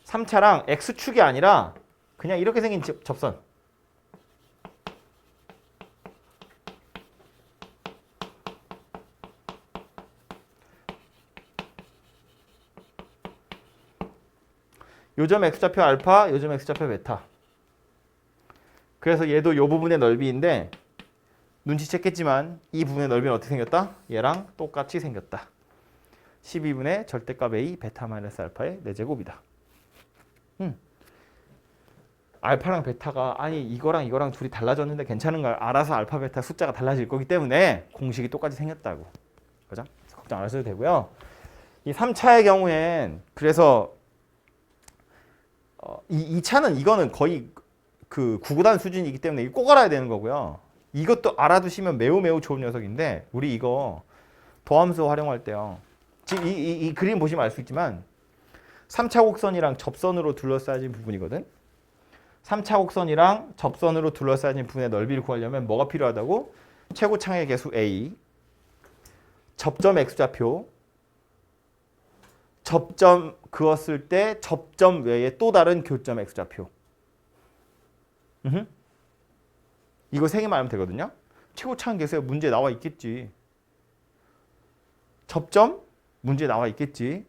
3차랑 x축이 아니라 그냥 이렇게 생긴 접선. 요점 x좌표 알파, 요점 x좌표 베타. 그래서 얘도 요 부분의 넓이인데 눈치챘겠지만 이 부분의 넓이는 어떻게 생겼다? 얘랑 똑같이 생겼다. 12분의 절대값 a 베타 마이너스 알파의 4제곱이다. 알파랑 베타가 아니 이거랑 둘이 달라졌는데 괜찮은가? 알아서 알파 베타 숫자가 달라질 거기 때문에 공식이 똑같이 생겼다고. 그죠? 걱정 안 하셔도 되고요. 이 3차의 경우엔 그래서 이 2차는 이거는 거의 그 구구단 수준이기 때문에 이거 꼭 알아야 되는 거고요. 이것도 알아두시면 매우 좋은 녀석인데 우리 이거 도함수 활용할 때요. 지금 이 그림 보시면 알 수 있지만 3차 곡선이랑 접선으로 둘러싸여진 부분이거든. 3차 곡선이랑 접선으로 둘러싸여진 부분의 넓이를 구하려면 뭐가 필요하다고? 최고창의 개수 a, 접점 x좌표, 접점 그었을 때 접점 외에 또 다른 교점 x좌표. 이거 3개만 알면 되거든요. 최고창 개수에 문제 나와 있겠지. 접점 문제 나와 있겠지.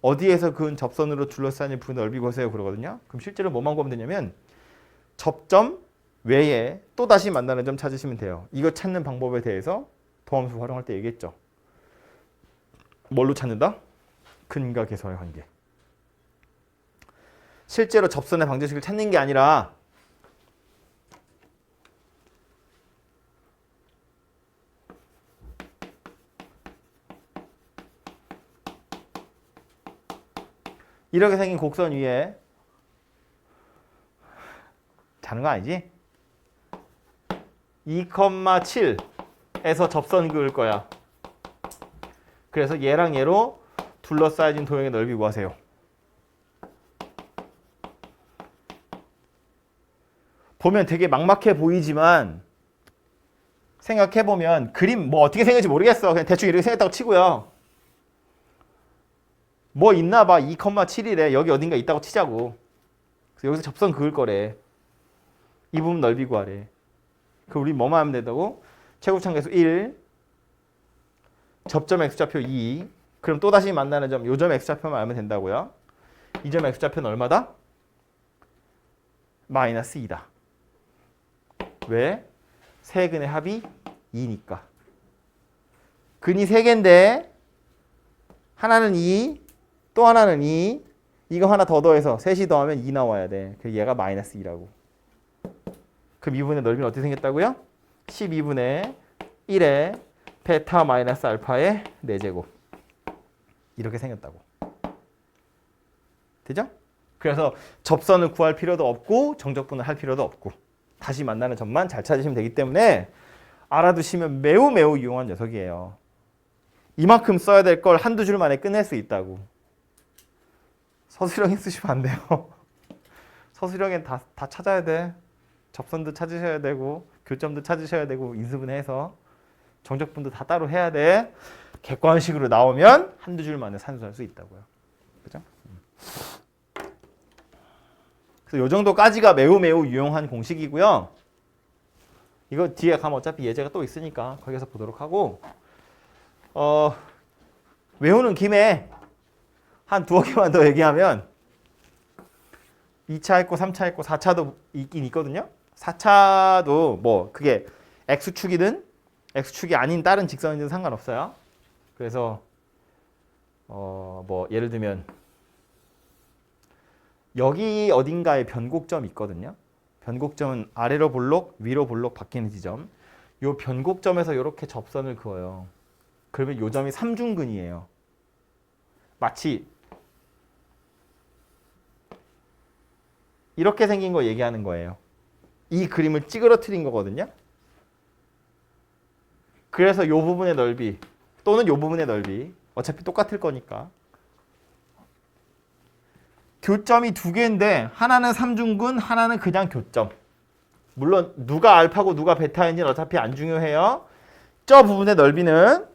어디에서 그은 접선으로 둘러싸인 부분의 넓이 구하세요 그러거든요. 그럼 실제로 뭐만 구하면 되냐면 접점 외에 또 다시 만나는 점 찾으시면 돼요. 이거 찾는 방법에 대해서 도함수 활용할 때 얘기했죠. 뭘로 찾는다? 근과 계수와의 관계. 실제로 접선의 방정식을 찾는 게 아니라 이렇게 생긴 곡선 위에 자는 거 아니지? 2,7에서 접선 그을 거야. 그래서 얘랑 얘로 둘러싸여진 도형의 넓이 구하세요. 보면 되게 막막해 보이지만 생각해보면 그림 뭐 어떻게 생겼는지 모르겠어. 그냥 대충 이렇게 생겼다고 치고요. 뭐 있나 봐. 2,7이래. 여기 어딘가 있다고 치자고. 그래서 여기서 접선 그을 거래. 이 부분 넓이 구하래. 그럼 우리 뭐만 하면 된다고? 최고창 개수 1, 접점 x좌표 2. 그럼 또다시 만나는 점, 요점 x좌표만 알면 된다고요. 이 점 x좌표는 얼마다? 마이너스 2다. 왜? 세 근의 합이 2니까. 근이 3개인데 하나는 2, 또 하나는 2. 이거 하나 더 더해서 셋이 더하면 2 나와야 돼. 그래서 얘가 마이너스 2라고. 그럼 2분의 넓이는 어떻게 생겼다고요? 12분의 1의 베타 마이너스 알파의 4제곱 이렇게 생겼다고. 되죠? 그래서 접선을 구할 필요도 없고 정적분을 할 필요도 없고 다시 만나는 점만 잘 찾으시면 되기 때문에 알아두시면 매우 매우 유용한 녀석이에요. 이만큼 써야 될 걸 한두 줄 만에 끝낼 수 있다고. 서술형에 쓰시면 안 돼요. 서술형엔 다 찾아야 돼. 접선도 찾으셔야 되고 교점도 찾으셔야 되고 인수분해해서 정적분도 다 따로 해야 돼. 객관식으로 나오면 한두 줄 만에 산수할 수 있다고요. 그죠? 그래서 이 정도까지가 매우 매우 유용한 공식이고요. 이거 뒤에 가면 어차피 예제가 또 있으니까 거기서 보도록 하고 외우는 김에 한 두어 개만 더 얘기하면 2차 있고 3차 있고 4차도 있긴 있거든요. 4차도 뭐 그게 X축이든 X축이 아닌 다른 직선이든 상관없어요. 그래서 뭐 예를 들면 여기 어딘가에 변곡점이 있거든요. 변곡점은 아래로 볼록, 위로 볼록 바뀌는 지점. 요 변곡점에서 이렇게 접선을 그어요. 그러면 요 점이 삼중근이에요. 마치 이렇게 생긴 거 얘기하는 거예요. 이 그림을 찌그러뜨린 거거든요. 그래서 요 부분의 넓이 또는 요 부분의 넓이 어차피 똑같을 거니까 교점이 두 개인데 하나는 삼중근, 하나는 그냥 교점. 물론 누가 알파고 누가 베타인지는 어차피 안 중요해요. 저 부분의 넓이는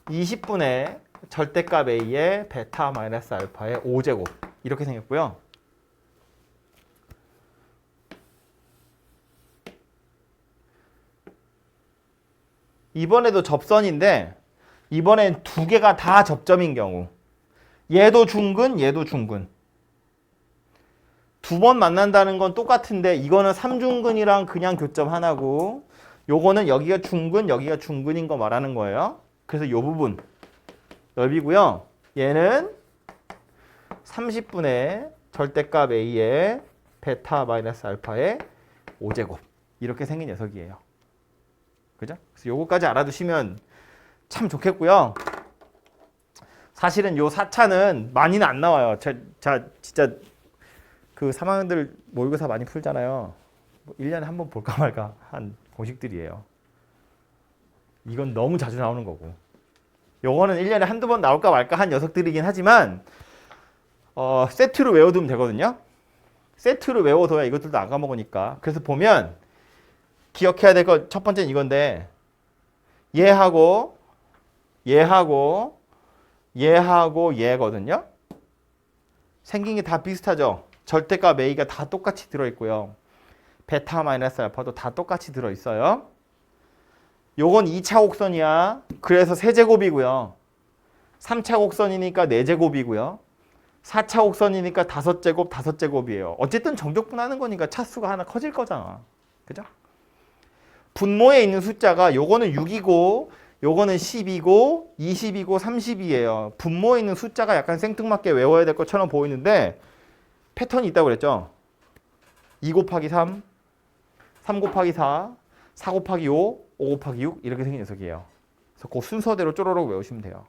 20분의 절대값 A의 베타 마이너스 알파의 5제곱 이렇게 생겼고요. 이번에도 접선인데 이번엔 두 개가 다 접점인 경우 얘도 중근, 얘도 중근. 두 번 만난다는 건 똑같은데 이거는 삼중근이랑 그냥 교점 하나고 요거는 여기가 중근, 여기가 중근인 거 말하는 거예요. 그래서 요 부분 넓이고요. 얘는 30분의 절대값 A의 베타 마이너스 알파의 5제곱 이렇게 생긴 녀석이에요. 그죠? 그래서 요거까지 알아두시면 참 좋겠고요. 사실은 요 4차는 많이는 안 나와요. 자 진짜 그 3학년들 모의고사 많이 풀잖아요. 1년에 한 번 볼까 말까 한 공식들이에요. 이건 너무 자주 나오는 거고. 요거는 1년에 한두 번 나올까 말까 한 녀석들이긴 하지만 세트로 외워두면 되거든요. 세트로 외워둬야 이것들도 안 까먹으니까. 그래서 보면 기억해야 될 거 첫 번째는 이건데 얘하고 얘거든요. 생긴 게 다 비슷하죠. 절대값 A가 다 똑같이 들어있고요. 베타 마이너스 알파도 다 똑같이 들어있어요. 요건 2차 곡선이야. 그래서 세제곱이고요. 3차 곡선이니까 4제곱이고요. 4차 곡선이니까 5제곱, 5제곱이에요. 어쨌든 정적분하는 거니까 차수가 하나 커질 거잖아. 그죠? 분모에 있는 숫자가 요거는 6이고 요거는 10이고 20이고 30이에요. 분모에 있는 숫자가 약간 생뚱맞게 외워야 될 것처럼 보이는데 패턴이 있다고 그랬죠. 2 곱하기 3, 3 곱하기 4, 4 곱하기 5, 5 곱하기 6 이렇게 생긴 녀석이에요. 그래서 그 순서대로 쪼로록 외우시면 돼요.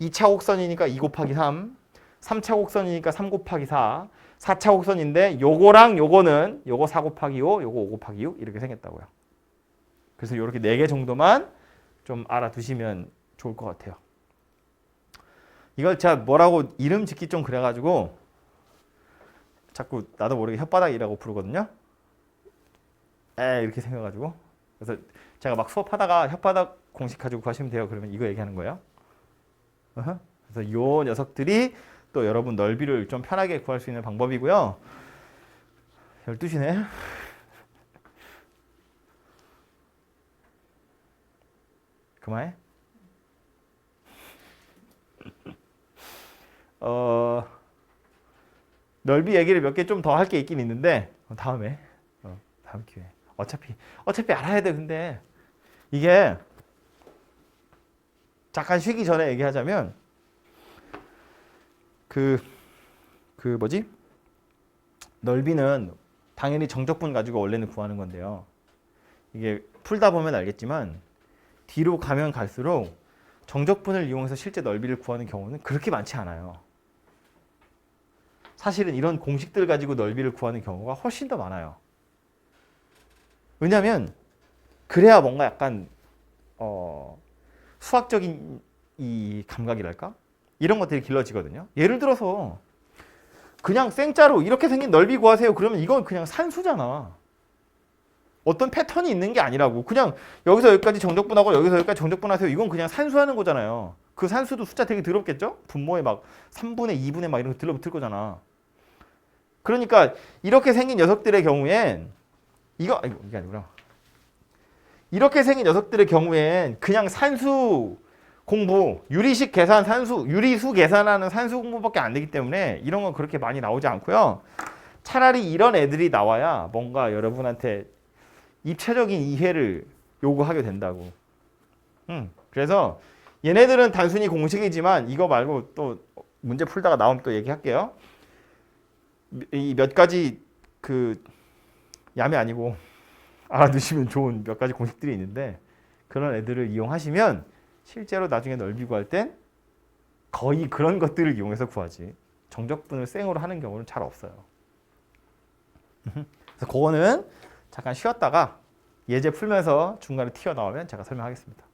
2차 곡선이니까 2 곱하기 3, 3차 곡선이니까 3 곱하기 4, 4차 곡선인데 요거랑 요거는 요거 4 곱하기 5, 요거 5 곱하기 6 이렇게 생겼다고요. 그래서 요렇게 4개 정도만 좀 알아두시면 좋을 것 같아요. 이걸 제가 뭐라고 이름 짓기 좀 그래가지고 자꾸 나도 모르게 혓바닥이라고 부르거든요. 이렇게 생겨가지고 그래서 제가 막 수업하다가 혓바닥 공식 가지고 구하시면 돼요. 그러면 이거 얘기하는 거예요. 그래서 요 녀석들이 또 여러분 넓이를 좀 편하게 구할 수 있는 방법이고요. 12시네. 그만해. 넓이 얘기를 몇 개 좀 더 할 게 있긴 있는데 다음에 다음 기회에 어차피 알아야 돼. 근데 이게 잠깐 쉬기 전에 얘기하자면 그 뭐지? 넓이는 당연히 정적분 가지고 원래는 구하는 건데요. 이게 풀다 보면 알겠지만 뒤로 가면 갈수록 정적분을 이용해서 실제 넓이를 구하는 경우는 그렇게 많지 않아요. 사실은 이런 공식들 가지고 넓이를 구하는 경우가 훨씬 더 많아요. 왜냐하면 그래야 뭔가 약간 수학적인 이 감각이랄까? 이런 것들이 길러지거든요. 예를 들어서 그냥 생짜로 이렇게 생긴 넓이 구하세요. 그러면 이건 그냥 산수잖아. 어떤 패턴이 있는 게 아니라고. 그냥 여기서 여기까지 정적분하고 여기서 여기까지 정적분하세요. 이건 그냥 산수하는 거잖아요. 그 산수도 숫자 되게 더럽겠죠? 분모에 막 3분의 2분의 막 이런 거 들러붙을 거잖아. 그러니까 이렇게 생긴 녀석들의 경우엔 이게 아니구나. 이렇게 생긴 녀석들의 경우엔 그냥 산수 공부, 유리식 계산, 산수, 유리수 계산하는 산수 공부밖에 안 되기 때문에 이런 건 그렇게 많이 나오지 않고요. 차라리 이런 애들이 나와야 뭔가 여러분한테 입체적인 이해를 요구하게 된다고. 그래서 얘네들은 단순히 공식이지만 이거 말고 또 문제 풀다가 나오면 또 얘기할게요. 이 몇 가지 그 야매 아니고 알아두시면 좋은 몇 가지 공식들이 있는데 그런 애들을 이용하시면 실제로 나중에 넓이 구할 땐 거의 그런 것들을 이용해서 구하지 정적분을 생으로 하는 경우는 잘 없어요. 그래서 그거는 잠깐 쉬었다가 예제 풀면서 중간에 튀어나오면 제가 설명하겠습니다.